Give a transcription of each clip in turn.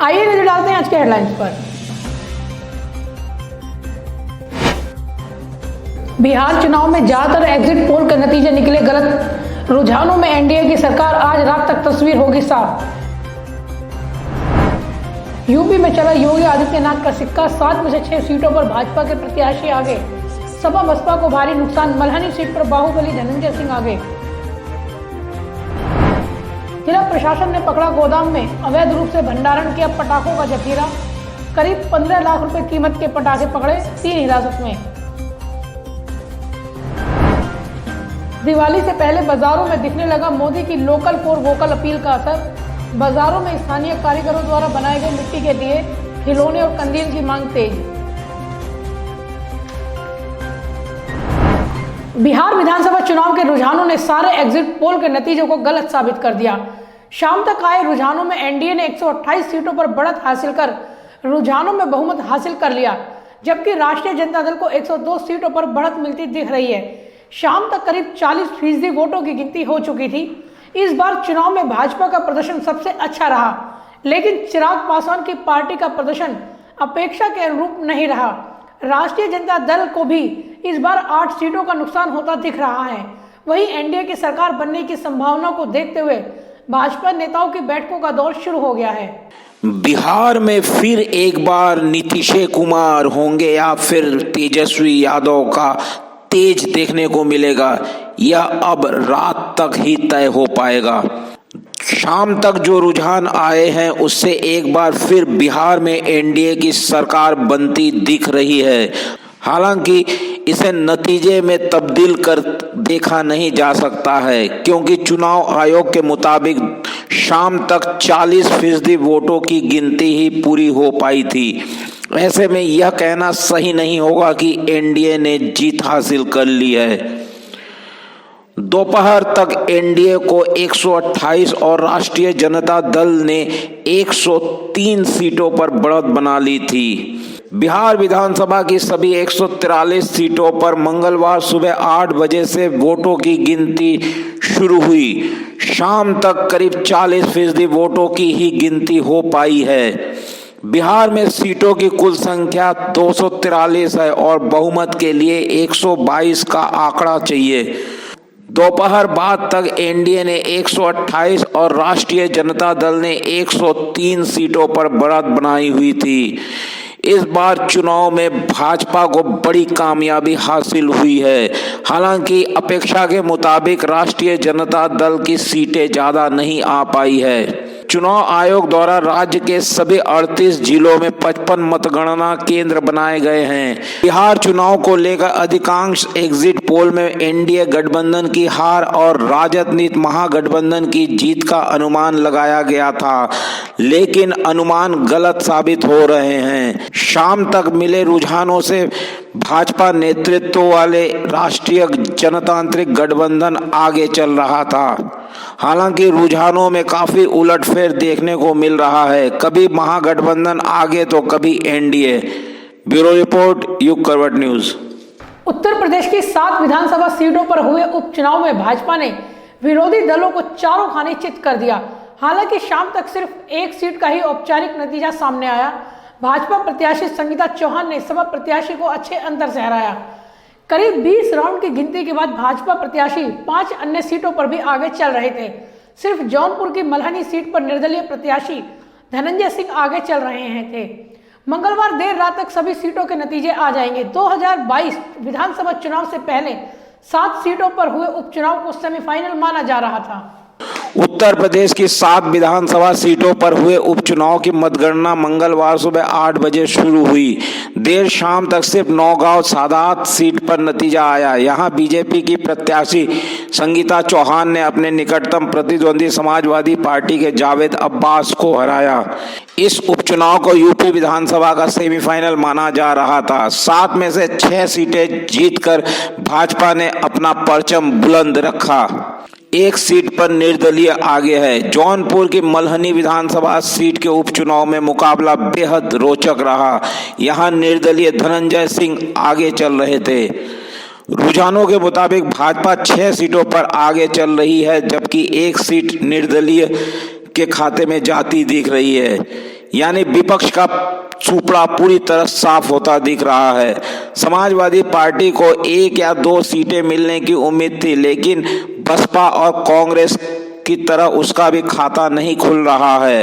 आइए नजर डालते हैं आज के हेडलाइंस पर। बिहार चुनाव में ज्यादातर एग्जिट पोल के नतीजे निकले गलत, रुझानों में एनडीए की सरकार, आज रात तक तस्वीर होगी साफ। यूपी में चला योगी आदित्यनाथ का सिक्का, 7 में से 6 सीटों पर भाजपा के प्रत्याशी आगे, सपा बसपा को भारी नुकसान, मल्हानी सीट पर बाहुबली धनंजय सिंह आगे। जिला प्रशासन ने पकड़ा गोदाम में अवैध रूप से भंडारण किया पटाखों का जखीरा, करीब 15 लाख रुपए कीमत के पटाखे पकड़े, 3 हिरासत में। दिवाली से पहले बाजारों में दिखने लगा मोदी की लोकल फॉर वोकल अपील का असर, बाजारों में स्थानीय कारीगरों द्वारा बनाए गए मिट्टी के दिए, खिलौने और कंदील की मांग तेज। बिहार विधानसभा चुनाव के रुझानों ने सारे एग्जिट पोल के नतीजों को गलत साबित कर दिया। शाम तक आए रुझानों में एनडीए ने 128 सीटों पर बढ़त हासिल कर रुझानों में बहुमत हासिल कर लिया, जबकि राष्ट्रीय जनता दल को 102 सीटों पर बढ़त मिलती दिख रही है। शाम तक करीब 40% वोटों की गिनती हो चुकी थी। इस बार चुनाव में भाजपा का प्रदर्शन सबसे अच्छा रहा, लेकिन चिराग पासवान की पार्टी का प्रदर्शन अपेक्षा के अनुरूप नहीं रहा। राष्ट्रीय जनता दल को भी इस बार 8 सीटों का नुकसान होता दिख रहा है। वहीं एनडीए की सरकार बनने की संभावना को देखते हुए भाजपा नेताओं की बैठकों का दौर शुरू हो गया है। बिहार में फिर एक बार नीतीश कुमार होंगे या फिर तेजस्वी यादव का तेज देखने को मिलेगा, यह अब रात तक ही तय हो पाएगा। शाम तक जो रुझान आए हैं उससे एक बार फिर बिहार में एनडीए की सरकार बनती दिख रही है। हालांकि इसे नतीजे में तब्दील कर देखा नहीं जा सकता है, क्योंकि चुनाव आयोग के मुताबिक शाम तक 40% वोटों की गिनती ही पूरी हो पाई थी। ऐसे में यह कहना सही नहीं होगा कि एनडीए ने जीत हासिल कर ली है। दोपहर तक एनडीए को 128 और राष्ट्रीय जनता दल ने 103 सीटों पर बढ़त बना ली थी। बिहार विधानसभा की सभी 143 सीटों पर मंगलवार सुबह 8 बजे से वोटों की गिनती शुरू हुई। शाम तक करीब 40% वोटों की ही गिनती हो पाई है। बिहार में सीटों की कुल संख्या 243 है और बहुमत के लिए 122 का आंकड़ा चाहिए। दोपहर बाद तक एनडीए ने 128 और राष्ट्रीय जनता दल ने 103 सीटों पर बढ़त बनाई हुई थी। इस बार चुनाव में भाजपा को बड़ी कामयाबी हासिल हुई है। हालांकि अपेक्षा के मुताबिक राष्ट्रीय जनता दल की सीटें ज्यादा नहीं आ पाई है। चुनाव आयोग द्वारा राज्य के सभी 38 जिलों में 55 मतगणना केंद्र बनाए गए हैं। बिहार चुनाव को लेकर अधिकांश एग्जिट पोल में एनडीए गठबंधन की हार और राजद नीत महागठबंधन की जीत का अनुमान लगाया गया था, लेकिन अनुमान गलत साबित हो रहे हैं। शाम तक मिले रुझानों से भाजपा नेतृत्व वाले राष्ट्रीय जनतांत्रिक गठबंधन आगे चल रहा था। हालांकि रुझानों में काफी उलटफेर देखने को मिल रहा है, कभी महागठबंधन आगे तो कभी एनडीए। ब्यूरो रिपोर्ट, युग करवट न्यूज। उत्तर प्रदेश की 7 विधानसभा सीटों पर हुए उपचुनाव में भाजपा ने विरोधी दलों को चारों खाने चित कर दिया। हालांकि शाम तक सिर्फ 1 सीट का ही औपचारिक नतीजा सामने आया। भाजपा प्रत्याशी संगीता चौहान ने सपा प्रत्याशी को अच्छे अंतर से हराया। करीब 20 राउंड की गिनती के बाद भाजपा प्रत्याशी 5 अन्य सीटों पर भी आगे चल रहे थे। सिर्फ जौनपुर की मल्हानी सीट पर निर्दलीय प्रत्याशी धनंजय सिंह आगे चल रहे थे। मंगलवार देर रात तक सभी सीटों के नतीजे आ जाएंगे। 2022 विधानसभा चुनाव से पहले 7 सीटों पर हुए उपचुनाव को सेमीफाइनल माना जा रहा था। उत्तर प्रदेश की 7 विधानसभा सीटों पर हुए उपचुनाव की मतगणना मंगलवार सुबह 8 बजे शुरू हुई। देर शाम तक सिर्फ नौगांव सादात सीट पर नतीजा आया। यहां बीजेपी की प्रत्याशी संगीता चौहान ने अपने निकटतम प्रतिद्वंदी समाजवादी पार्टी के जावेद अब्बास को हराया। इस उपचुनाव को यूपी विधानसभा का सेमीफाइनल माना जा रहा था। 7 में से 6 सीटें जीतकर भाजपा ने अपना परचम बुलंद रखा। 1 सीट पर निर्दलीय आगे है। जौनपुर की मल्हनी विधानसभा सीट के उपचुनाव में मुकाबला बेहद रोचक रहा। यहां निर्दलीय धनंजय सिंह आगे चल रहे थे। रुझानों के मुताबिक भाजपा 6 सीटों पर आगे चल रही है, जबकि 1 सीट निर्दलीय के खाते में जाती दिख रही है। यानी विपक्ष का सुपड़ा पूरी तरह साफ होता दिख रहा है। समाजवादी पार्टी को 1 या 2 सीटें मिलने की उम्मीद थी, लेकिन बसपा और कांग्रेस की तरह उसका भी खाता नहीं खुल रहा है।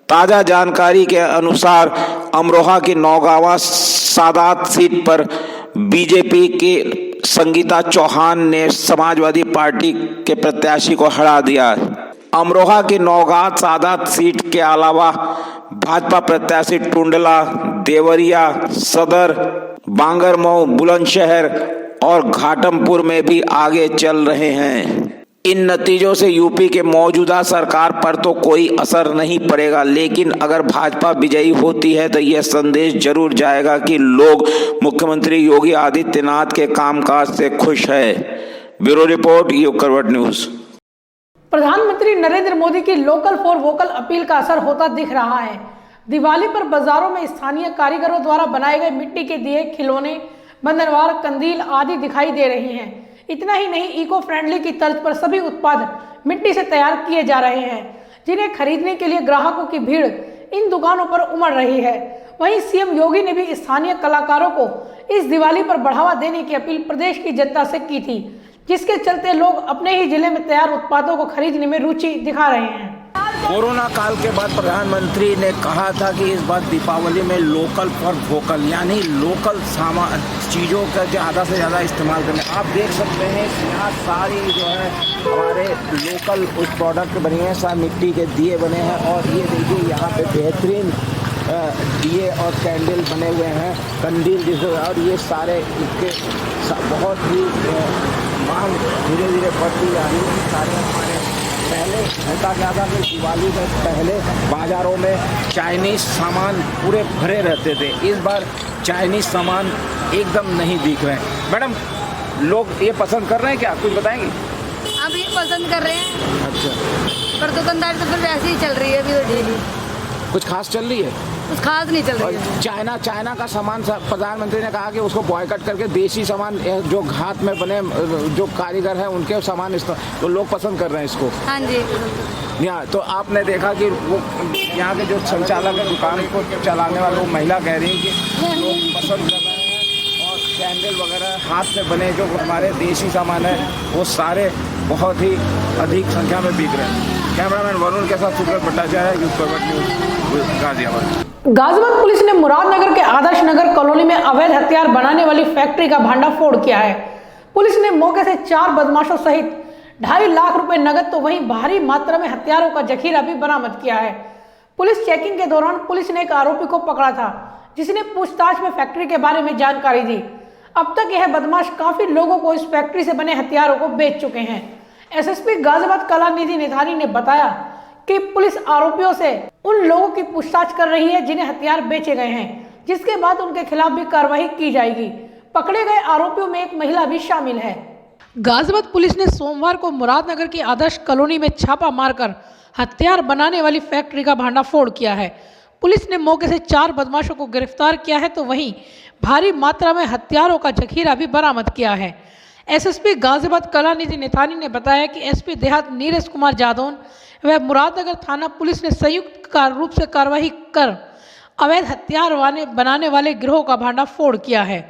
ताजा जानकारी के अनुसार अमरोहा की नौगांवा सादात सीट पर बीजेपी के संगीता चौहान ने समाजवादी पार्टी के प्रत्याशी को हरा दिया। अमरोहा की नौगांव सादात सीट के अलावा भाजपा प्रत्याशी टुंडला, देवरिया, सदर, बांगरमऊ, बुलंदशहर और घाटमपुर में भी आगे चल रहे हैं। इन नतीजों से यूपी के मौजूदा सरकार पर तो कोई असर नहीं पड़ेगा, लेकिन अगर भाजपा विजयी होती है तो यह संदेश जरूर जाएगा कि लोग मुख्यमंत्री योगी आदित्यनाथ के कामकाज से खुश है। ब्यूरो रिपोर्ट, युग करवट न्यूज। प्रधानमंत्री नरेंद्र मोदी की लोकल फॉर वोकल अपील का असर होता दिख रहा है। दिवाली पर बाजारों में स्थानीय कारीगरों द्वारा बनाए गए मिट्टी के दिए, खिलौने, बंधनवार, कंदील आदि दिखाई दे रही हैं। इतना ही नहीं, इको फ्रेंडली की तर्ज पर सभी उत्पाद मिट्टी से तैयार किए जा रहे हैं, जिन्हें खरीदने के लिए ग्राहकों की भीड़ इन दुकानों पर उमड़ रही है। वहीं सीएम योगी ने भी स्थानीय कलाकारों को इस दिवाली पर बढ़ावा देने की अपील प्रदेश की जनता से की थी, जिसके चलते लोग अपने ही जिले में तैयार उत्पादों को खरीदने में रुचि दिखा रहे हैं। कोरोना काल के बाद प्रधानमंत्री ने कहा था कि इस बार दीपावली में लोकल फॉर वोकल, यानी लोकल सामान चीज़ों का ज़्यादा से ज़्यादा इस्तेमाल करना। आप देख सकते हैं यहाँ सारी जो है हमारे लोकल उस प्रोडक्ट बने हैं, सारे मिट्टी के दिए बने हैं और ये देखिए यहाँ पे बेहतरीन दिए और कैंडल बने हुए हैं, कंदील जिसे, और ये सारे इसके बहुत ही मांग धीरे धीरे बढ़ती जा रही है। सारे हमारे पहले होता क्या था कि दिवाली से पहले बाज़ारों में चाइनीज़ सामान पूरे भरे रहते थे, इस बार चाइनीज़ सामान एकदम नहीं दिख रहे हैं। मैडम, लोग ये पसंद कर रहे हैं क्या, कुछ बताएंगे? अब ये पसंद कर रहे हैं। अच्छा, पर दुकानदारी तो फिर वैसे ही चल रही है, अभी तो ढीली। कुछ खास चल रही है? कुछ खास नहीं चल रही है। चाइना का सामान, प्रधानमंत्री ने कहा कि उसको बॉयकट करके देसी सामान जो घाट में बने जो कारीगर हैं उनके सामान तो लोग पसंद कर रहे हैं इसको। हाँ जी। यहाँ तो आपने देखा कि वो यहाँ के जो संचालक है दुकान को चलाने वाले, वो महिला कह रही है कि लोग पसंद कर रहे हैं और कैंडल वगैरह हाथ से बने जो हमारे देसी सामान है वो सारे बहुत ही अधिक संख्या में बिक रहे हैं। कैमरामैन वरुण के साथ सुब्रत भट्टाचार्य, युग करवट न्यूज, गाजियाबाद। गाजियाबाद पुलिस ने मुरादनगर के आदर्श नगर कॉलोनी में अवैध हथियार बनाने वाली फैक्ट्री का भांडाफोड़ किया है। पुलिस ने मौके से 4 बदमाशों सहित 2.5 लाख रुपए नगद तो वहीं भारी मात्रा में हथियारों का जखीरा भी बरामद किया है। पुलिस चेकिंग के दौरान पुलिस ने एक आरोपी को पकड़ा था, जिसने पूछताछ में फैक्ट्री के बारे में जानकारी दी। अब तक यह बदमाश काफी लोगों को इस फैक्ट्री से बने हथियारों को बेच चुके हैं। एसएसपी गाजियाबाद कलानिधि नेथानी ने बताया कि पुलिस आरोपियों से उन लोगों की पूछताछ कर रही है जिन्हें हथियार बेचे गए हैं, जिसके बाद उनके खिलाफ भी कार्रवाई की जाएगी। पकड़े गए आरोपियों में एक महिला भी शामिल है। गाजियाबाद पुलिस ने सोमवार को मुरादनगर की आदर्श कॉलोनी में छापा मारकर हथियार बनाने वाली फैक्ट्री का भांडाफोड़ किया है। पुलिस ने मौके से 4 बदमाशों को गिरफ्तार किया है, तो वहीं भारी मात्रा में हथियारों का जखीरा भी बरामद किया है। एसएसपी गाजियाबाद कलानिधि नेथानी ने बताया कि एसपी देहात नीरज कुमार जादौन व मुरादनगर थाना पुलिस ने संयुक्त रूप से कार्रवाई कर अवैध हथियार बनाने वाले गिरोह का भांडाफोड़ किया है।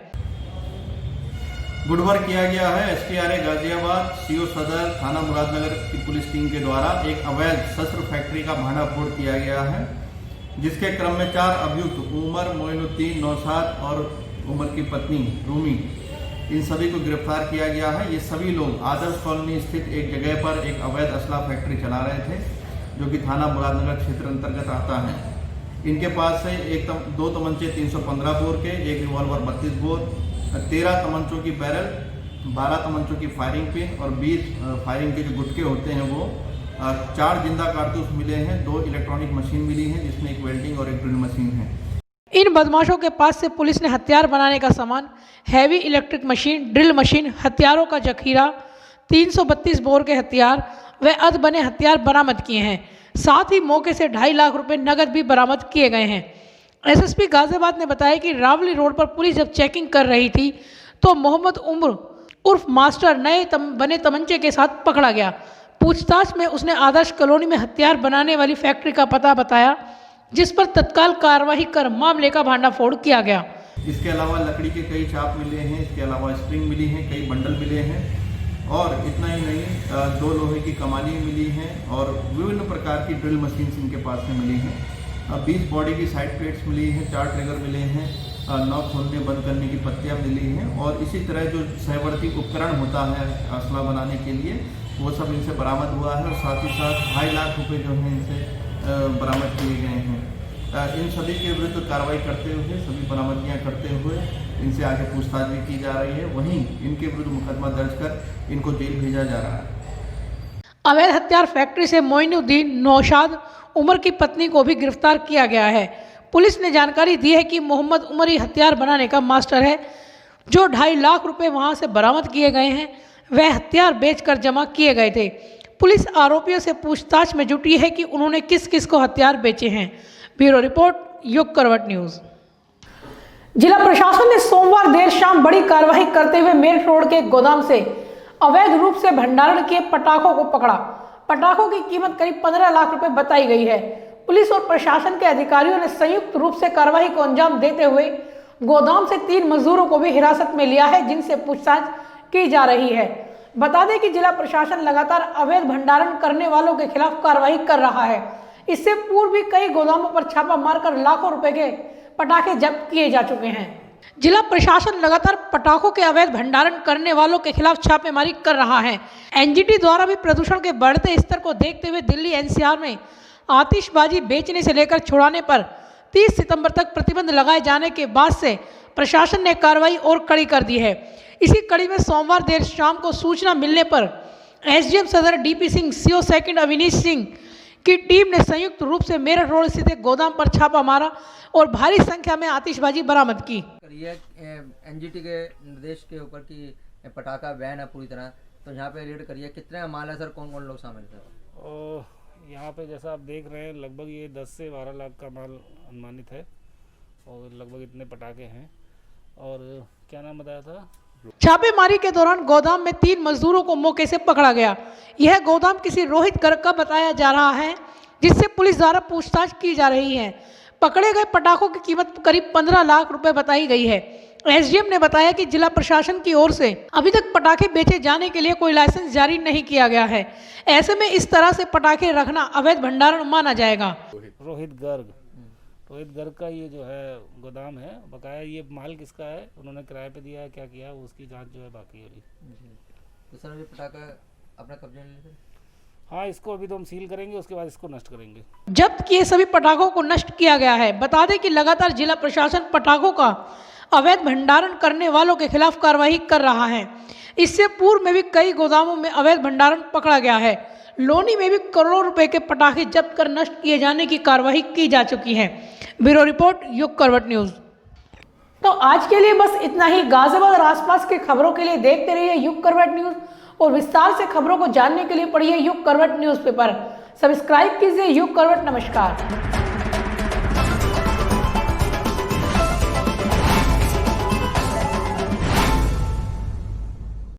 गुडवर्क किया गया है। एसटीआरए गाजियाबाद, सीओ सदर, थाना मुरादनगर की पुलिस टीम के द्वारा एक अवैध शस्त्र फैक्ट्री का भांडाफोड़ किया गया है, जिसके क्रम में 4 अभियुक्त उमर, मोइनुद्दीन, नौशाद और उमर की पत्नी रूमी, इन सभी को गिरफ्तार किया गया है। ये सभी लोग आदर्श कॉलोनी स्थित एक जगह पर एक अवैध असला फैक्ट्री चला रहे थे, जो कि थाना मुरादनगर क्षेत्र अंतर्गत आता है। इनके पास से 2 तमंचे 315 बोर के, एक रिवॉल्वर 32 बोर, 13 तमंचों की बैरल, 12 तमंचों की फायरिंग पिन और 20 फायरिंग के जो गुटके होते हैं वो, 4 जिंदा कारतूस मिले हैं, 2 इलेक्ट्रॉनिक मशीन मिली है, जिसमें एक वेल्डिंग और एक ड्रिल मशीन है। इन बदमाशों के पास से पुलिस ने हथियार बनाने का सामान, heavy electric machine, drill machine, हथियारों का जखीरा, 332 बोर के हथियार व अध बने हथियार बरामद किए हैं। साथ ही मौके से 2.5 लाख रुपए नगद भी बरामद किए गए हैं। एसएसपी गाजियाबाद ने बताया कि रावली रोड पर पुलिस जब चेकिंग कर रही थी तो मोहम्मद उम्र उर्फ मास्टर नए बने तमंचे के साथ पकड़ा गया। पूछताछ में उसने आदर्श कॉलोनी में हथियार बनाने वाली फैक्ट्री का पता बताया जिस पर तत्काल कार्रवाई कर मामले का भांडाफोड़ किया गया। इसके अलावा लकड़ी के कई चाप मिले हैं, इसके अलावा स्प्रिंग मिली हैं, कई बंडल मिले हैं और इतना ही नहीं 2 लोहे की कमानी मिली हैं और विभिन्न प्रकार की ड्रिल मशीन इनके पास में मिली हैं। 20 बॉडी की साइड प्लेट्स मिली हैं, 4 ट्रिगर मिले हैं, 9 खोलने बंद करने की पत्तियां मिली हैं और इसी तरह जो सहवर्ती उपकरण होता है असला बनाने के लिए वो सब इनसे बरामद हुआ है और साथ ही साथ 2.5 लाख रुपए जो हैं इनसे बरामद किए गए हैं। इन सभी के विरुद्ध कार्रवाई करते हुए, सभी बरामदगियां करते हुए इनसे आगे पूछताछ भी की जा रही है। वहीं इनके विरुद्ध मुकदमा दर्ज कर इनको जेल भेजा जा रहा है। अवैध हथियार फैक्ट्री से मोइनुद्दीन नौशाद उमर की पत्नी को भी गिरफ्तार किया गया है। पुलिस ने जानकारी दी है कि मोहम्मद उमर ही हथियार बनाने का मास्टर है। जो 2.5 लाख रुपए वहां से बरामद किए गए हैं वह हथियार बेचकर जमा किए गए थे। पुलिस आरोपियों से पूछताछ में जुटी है कि उन्होंने किस किस को हथियार बेचे हैं। ब्यूरो रिपोर्ट, युग करवट न्यूज। जिला प्रशासन ने सोमवार देर शाम बड़ी कार्रवाई करते हुए मेरठ रोड के गोदाम से अवैध रूप से भंडारण किए पटाखों को पकड़ा। पटाखों की कीमत करीब 15 लाख रुपए बताई गई है। पुलिस और प्रशासन के अधिकारियों ने संयुक्त रूप से कार्रवाई को अंजाम देते हुए गोदाम से 3 मजदूरों को भी हिरासत में लिया है, जिनसे पूछताछ की जा रही है। बता दें कि जिला प्रशासन लगातार अवैध भंडारण करने वालों के खिलाफ कार्रवाई कर रहा है। इससे पूर्व भी कई गोदामों पर छापा मारकर लाखों रुपए के पटाखे जब्त किए जा चुके हैं। जिला प्रशासन लगातार पटाखों के अवैध भंडारण करने वालों के खिलाफ छापेमारी कर रहा है। एनजीटी द्वारा भी प्रदूषण के बढ़ते स्तर को देखते हुए दिल्ली एनसीआर में आतिशबाजी बेचने से लेकर छुड़ाने पर 30 सितंबर तक प्रतिबंध लगाए जाने के बाद से प्रशासन ने कार्रवाई और कड़ी कर दी है। इसी कड़ी में सोमवार देर शाम को सूचना मिलने पर एसडीएम सदर DP Singh, CO second Avinish Singh की टीम ने संयुक्त रूप से मेरठ रोड स्थित एक गोदाम पर छापा मारा और भारी संख्या में आतिशबाजी बरामद की। एनजीटी के निर्देश के ऊपर की पटाखा बैन है पूरी तरह, तो यहाँ पे रेड करिए। कितने माल है सर, कौन कौन लोग शामिल है? यहाँ पे जैसा आप देख रहे हैं लगभग ये 10 से 12 लाख का माल अनुमानित है और लगभग इतने पटाखे हैं। और क्या नाम बताया था? छापेमारी के दौरान गोदाम में 3 मजदूरों को मौके से पकड़ा गया। यह गोदाम किसी रोहित गर्ग का बताया जा रहा है, जिससे पुलिस द्वारा पूछताछ की जा रही है। पकड़े गए पटाखों की कीमत करीब 15 लाख रुपए बताई गई है। एसडीएम ने बताया कि जिला प्रशासन की ओर से अभी तक पटाखे बेचे जाने के लिए कोई लाइसेंस जारी नहीं किया गया है। ऐसे में इस तरह से पटाखे रखना अवैध भंडारण माना जाएगा। रोहित गर्ग का ये जो है गोदाम है, बकाया ये माल किसका है, उन्होंने किराए पे दिया है, क्या किया उसकी जांच जो है बाकी है। तो सर अभी पटाखा अपना कब्जे में ले? हाँ, इसको अभी तो हम सील करेंगे, उसके बाद इसको नष्ट करेंगे। जब्त किए सभी पटाखों को नष्ट किया गया है। बता दें कि लगातार जिला प्रशासन पटाखों का अवैध भंडारण करने वालों के खिलाफ कार्रवाई कर रहा है। इससे पूर्व में भी कई गोदामों में अवैध भंडारण पकड़ा गया है। लोनी में भी करोड़ों रुपए के पटाखे जब्त कर नष्ट किए जाने की कार्रवाई की जा चुकी है। ब्यूरो रिपोर्ट, युग करवट न्यूज। तो आज के लिए बस इतना ही। गाजियाबाद और आसपास की खबरों के लिए देखते रहिए युग करवट न्यूज और विस्तार से खबरों को जानने के लिए पढ़िए युग करवट न्यूज़पेपर। सब्सक्राइब कीजिए युग करवट। नमस्कार।